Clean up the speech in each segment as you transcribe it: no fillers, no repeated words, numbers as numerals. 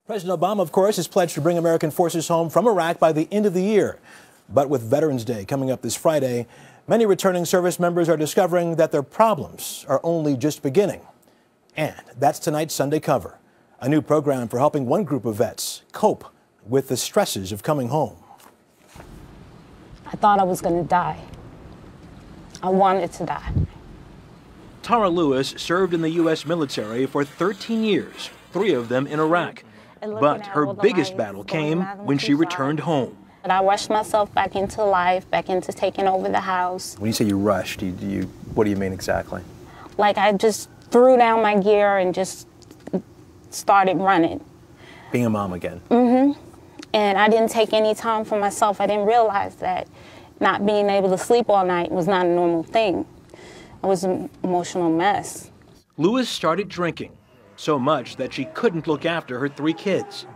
President Obama, of course, has pledged to bring American forces home from Iraq by the end of the year. But with Veterans Day coming up this Friday, many returning service members are discovering that their problems are only just beginning. And that's tonight's Sunday Cover, a new program for helping one group of vets cope with the stresses of coming home. I thought I was going to die. I wanted to die. Tara Lewis served in the U.S. military for 13 years, 3 of them in Iraq. But her biggest battle came when she returned home. I rushed myself back into life, back into taking over the house. When you say you rushed, what do you mean exactly? Like I just threw down my gear and just started running. Being a mom again. Mm-hmm. And I didn't take any time for myself. I didn't realize that not being able to sleep all night was not a normal thing. I was an emotional mess. Lewis started drinking, so much that she couldn't look after her 3 kids.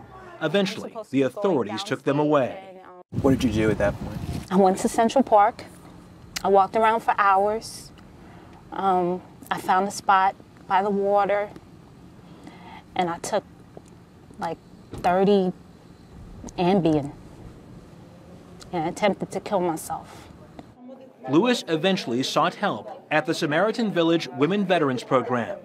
Eventually, the authorities took them away. What did you do at that point? I went to Central Park. I walked around for hours. I found a spot by the water, and I took like 30 Ambien and attempted to kill myself. Lewis eventually sought help at the Samaritan Village Women Veterans Program.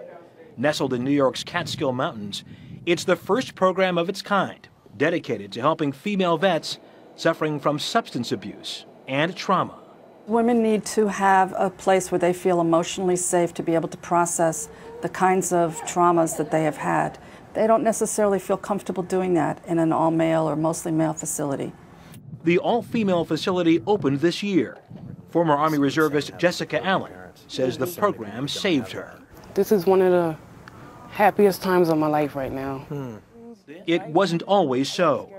Nestled in New York's Catskill Mountains, it's the first program of its kind dedicated to helping female vets suffering from substance abuse and trauma. Women need to have a place where they feel emotionally safe to be able to process the kinds of traumas that they have had. They don't necessarily feel comfortable doing that in an all-male or mostly male facility. The all-female facility opened this year. Former Army Reservist Jessica Allen says the program saved her. This is one of the happiest times of my life right now. It wasn't always so.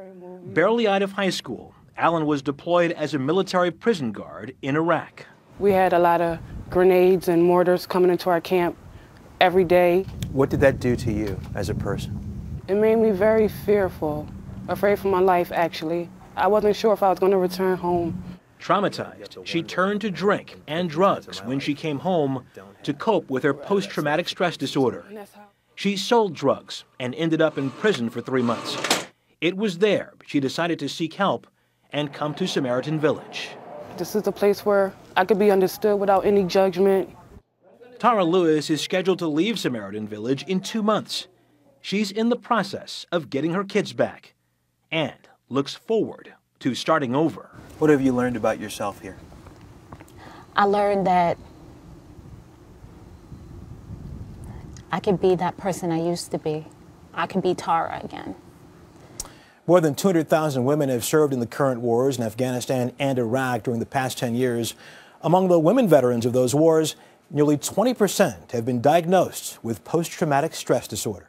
Barely out of high school, Allen was deployed as a military prison guard in Iraq. We had a lot of grenades and mortars coming into our camp every day. What did that do to you as a person? It made me very fearful, afraid for my life, actually. I wasn't sure if I was going to return home. Traumatized, she turned to drink and drugs when she came home to cope with her post-traumatic stress disorder. She sold drugs and ended up in prison for 3 months. It was there she decided to seek help and come to Samaritan Village. This is a place where I could be understood without any judgment. Tara Lewis is scheduled to leave Samaritan Village in 2 months. She's in the process of getting her kids back and looks forward to starting over. What have you learned about yourself here? I learned that I could be that person I used to be. I could be Tara again. More than 200,000 women have served in the current wars in Afghanistan and Iraq during the past 10 years. Among the women veterans of those wars, nearly 20% have been diagnosed with post-traumatic stress disorder.